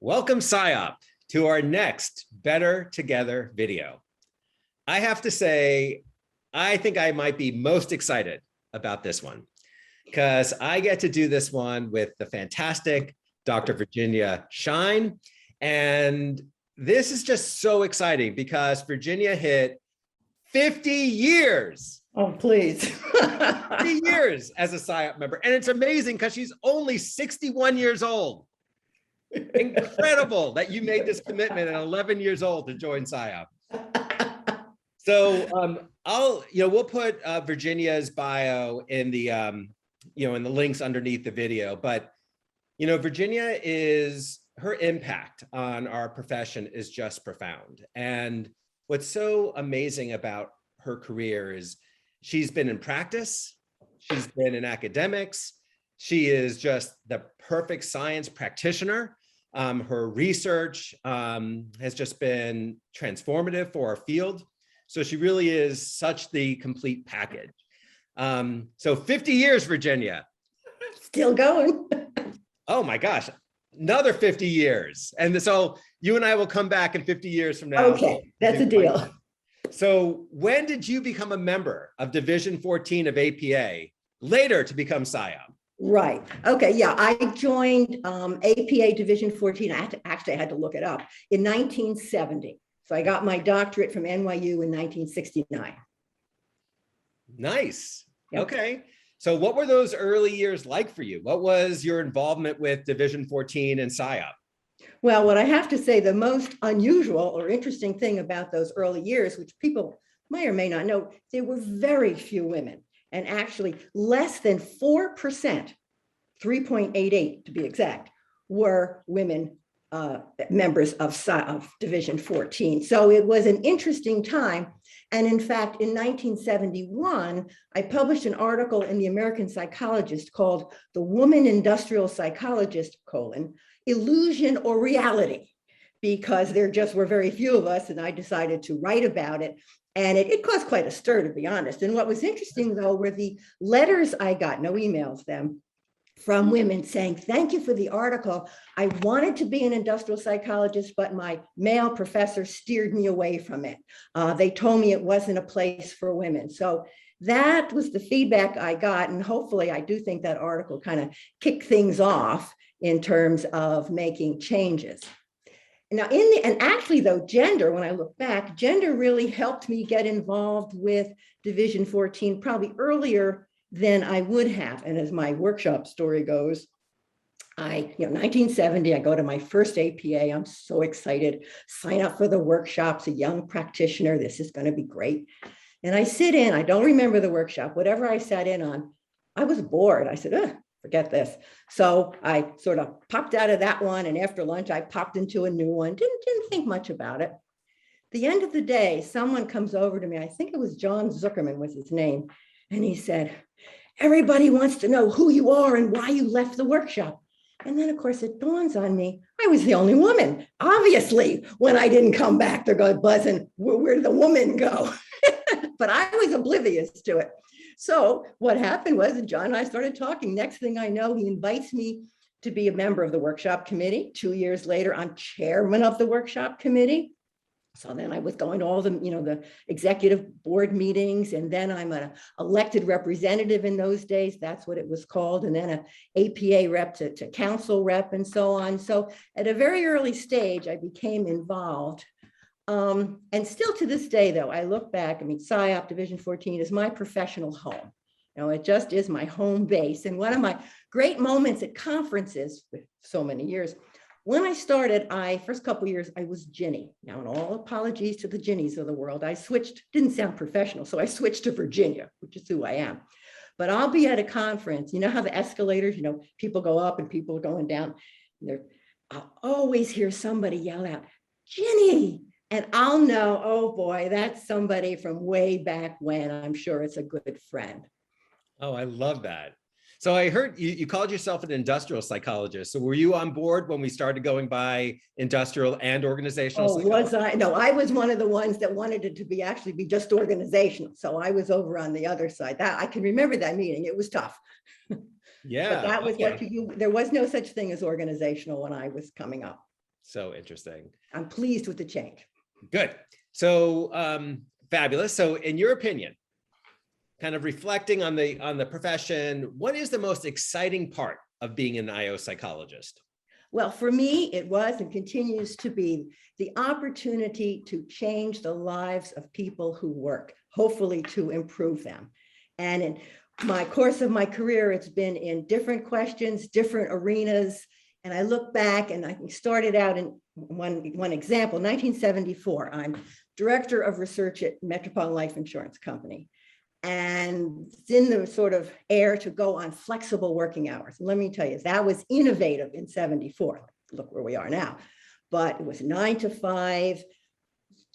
Welcome SIOP to our next Better Together video. I have to say, I think I might be most excited about this one because I get to do this one with the fantastic Dr. Virginia Schein. And this is just so exciting because Virginia hit 50 years. Oh, please. 50 years as a SIOP member. And it's amazing because she's only 61 years old. Incredible that you made this commitment at 11 years old to join SIOP. So we'll put Virginia's bio in the in the links underneath the video. But Virginia her impact on our profession is just profound. And what's so amazing about her career is she's been in practice, she's been in academics, she is just the perfect science practitioner. Her research has just been transformative for our field. So she really is such the complete package. So 50 years, Virginia. Still going. Oh my gosh, another 50 years. And so you and I will come back in 50 years from now. Okay, that's a deal. So when did you become a member of Division 14 of APA, later to become SIOP? Right. Okay. Yeah. I joined APA Division 14. I had to look it up in 1970. So I got my doctorate from NYU in 1969. Nice. Yep. Okay. So what were those early years like for you? What was your involvement with Division 14 and SIOP? Well, what I have to say, the most unusual or interesting thing about those early years, which people may or may not know, there were very few women. And actually less than 4%, 3.88 to be exact, were women members of Division 14. So it was an interesting time. And in fact, in 1971, I published an article in the American Psychologist called "The Woman Industrial Psychologist, Illusion or Reality," because there just were very few of us, and I decided to write about it. And it caused quite a stir, to be honest. And what was interesting, though, were the letters I got, no emails then, from women saying, "Thank you for the article. I wanted to be an industrial psychologist, but my male professor steered me away from it. They told me it wasn't a place for women." So that was the feedback I got. And hopefully, I do think that article kind of kicked things off in terms of making changes. Now, and actually, though, gender, when I look back, gender really helped me get involved with Division 14 probably earlier than I would have. And as my workshop story goes, 1970, I go to my first APA. I'm so excited, sign up for the workshops, a young practitioner. This is going to be great. And I sit in, I don't remember the workshop, whatever I sat in on, I was bored. I said, forget this. So I sort of popped out of that one. And after lunch, I popped into a new one. Didn't think much about it. The end of the day, someone comes over to me. I think it was John Zuckerman was his name. And he said, "Everybody wants to know who you are and why you left the workshop." And then, of course, it dawns on me, I was the only woman. Obviously, when I didn't come back, they're going buzzing, where did the woman go? But I was oblivious to it. So what happened was John and I started talking. Next thing I know, he invites me to be a member of the workshop committee. 2 years later, I'm chairman of the workshop committee. So then I was going to all the executive board meetings, and then I'm an elected representative in those days. That's what it was called. And then an APA rep to council rep and so on. So at a very early stage, I became involved. And still to this day, though, I look back, SIOP Division 14 is my professional home. It just is my home base. And one of my great moments at conferences for so many years, when I started, first couple of years, I was Ginny. Now, in all apologies to the Ginnies of the world, I switched, didn't sound professional, so I switched to Virginia, which is who I am. But I'll be at a conference, you know how the escalators, people go up and people are going down. I'll always hear somebody yell out, "Ginny!" And I'll know, oh boy, that's somebody from way back when. I'm sure it's a good friend. Oh, I love that. So I heard you called yourself an industrial psychologist. So were you on board when we started going by industrial and organizational psychology? Was I? No, I was one of the ones that wanted it to be actually be just organizational. So I was over on the other side. That I can remember that meeting. It was tough. Yeah. But that was what there was no such thing as organizational when I was coming up. So interesting. I'm pleased with the change. Good. So fabulous. So in your opinion, kind of reflecting on the profession, what is the most exciting part of being an IO psychologist? Well, for me, it was and continues to be the opportunity to change the lives of people who work, hopefully to improve them. And in my course of my career, it's been in different questions, different arenas. And I look back and I started out in one example, 1974. I'm director of research at Metropolitan Life Insurance Company. And it's in the sort of air to go on flexible working hours. And let me tell you, that was innovative in 74. Look where we are now. But it was 9 to 5,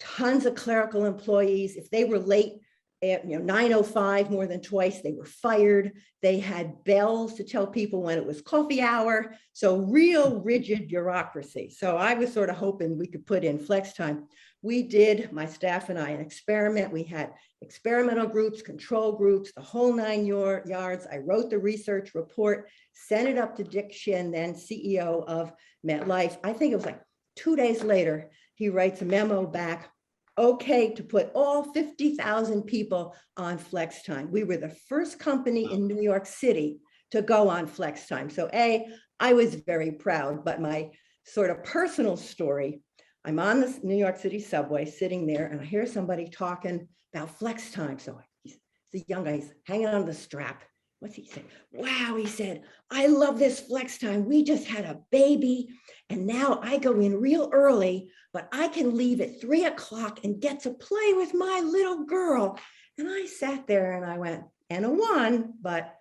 tons of clerical employees. If they were late at 9:05 more than twice, they were fired. They had bells to tell people when it was coffee hour. So real rigid bureaucracy. So I was sort of hoping we could put in flex time. We did, my staff and I, an experiment. We had experimental groups, control groups, the whole 9 yards. I wrote the research report, sent it up to Dick Shin, then CEO of MetLife. I think it was like 2 days later, he writes a memo back, okay, to put all 50,000 people on flex time. We were the first company in New York City to go on flex time. So I was very proud, but my sort of personal story, I'm on the New York City subway sitting there and I hear somebody talking about flex time. So he's a young guy, he's hanging on the strap. What's he say? Wow, he said, I love this flex time. We just had a baby and now I go in real early, but I can leave at 3 o'clock and get to play with my little girl. And I sat there and I went, and a one, but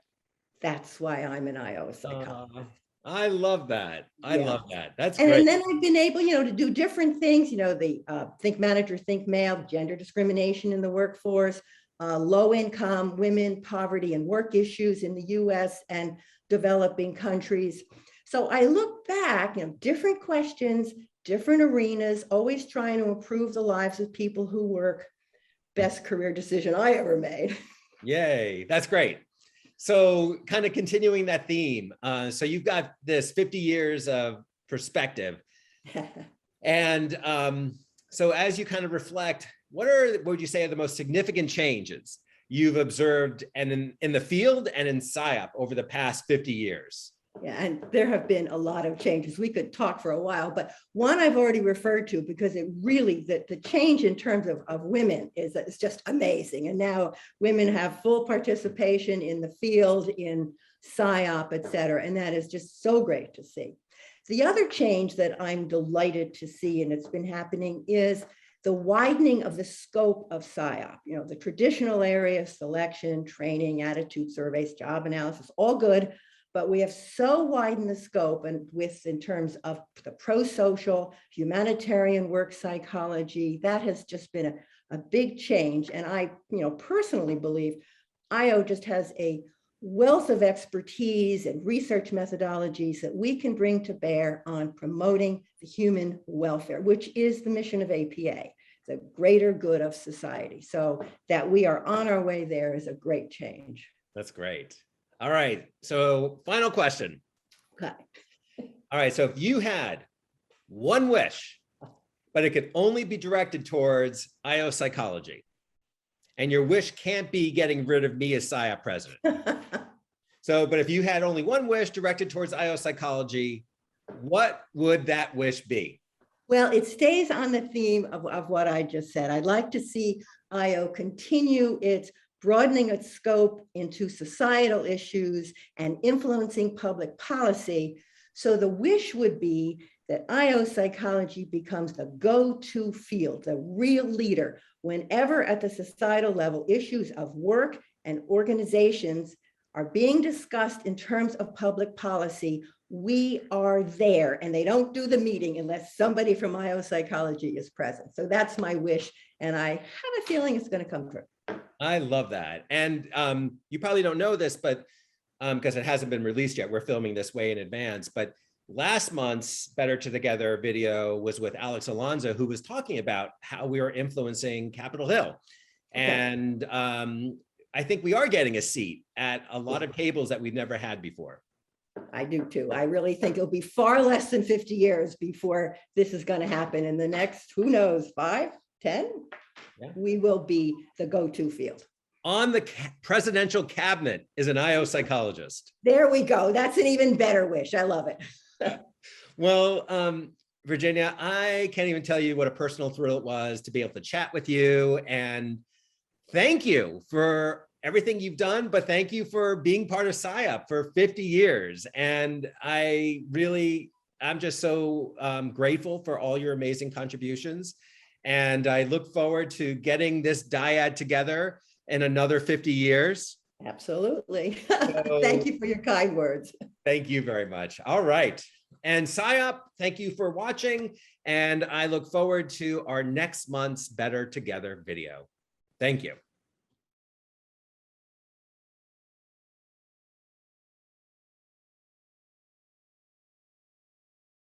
that's why I'm an IO psychologist. I love that. I love that. That's and, great. And then I've been able, to do different things, the Think Manager, Think Male, gender discrimination in the workforce, low income, women, poverty and work issues in the US and developing countries. So I look back, different questions, different arenas, always trying to improve the lives of people who work. Best career decision I ever made. Yay, that's great. So kind of continuing that theme. So you've got this 50 years of perspective. And so as you kind of reflect, what would you say are the most significant changes you've observed and in the field and in SIOP over the past 50 years? Yeah, and there have been a lot of changes. We could talk for a while, but one I've already referred to because it really, the change in terms of women is just amazing. And now women have full participation in the field, in SIOP, et cetera. And that is just so great to see. The other change that I'm delighted to see, and it's been happening, is the widening of the scope of SIOP. The traditional areas, selection, training, attitude surveys, job analysis, all good. But we have so widened the scope and in terms of the pro-social, humanitarian work psychology, that has just been a big change. And I, personally believe IO just has a wealth of expertise and research methodologies that we can bring to bear on promoting the human welfare, which is the mission of APA, the greater good of society. So that we are on our way there is a great change. That's great. All right. So final question. Okay. All right. So if you had one wish, but it could only be directed towards IO psychology, and your wish can't be getting rid of me as SIOP president. But if you had only one wish directed towards IO psychology, what would that wish be? Well, it stays on the theme of what I just said. I'd like to see IO continue its broadening its scope into societal issues and influencing public policy. So the wish would be that IO psychology becomes the go-to field, the real leader, whenever at the societal level, issues of work and organizations are being discussed in terms of public policy. We are there, and they don't do the meeting unless somebody from IO psychology is present. So that's my wish, and I have a feeling it's going to come true. I love that. And you probably don't know this, but because it hasn't been released yet, we're filming this way in advance. But last month's Better Together video was with Alex Alonso, who was talking about how we are influencing Capitol Hill. Okay. And I think we are getting a seat at a lot of tables that we've never had before. I do too. I really think it'll be far less than 50 years before this is going to happen. In the next, who knows, 5, 10, Yeah. we will be the go-to field. On the presidential cabinet is an IO psychologist. There we go. That's an even better wish. I love it. Well, Virginia, I can't even tell you what a personal thrill it was to be able to chat with you. And thank you for everything you've done, but thank you for being part of SIOP for 50 years. And I'm just so grateful for all your amazing contributions. And I look forward to getting this dyad together in another 50 years. Absolutely. So, thank you for your kind words. Thank you very much. All right. And SIOP, thank you for watching. And I look forward to our next month's Better Together video. Thank you.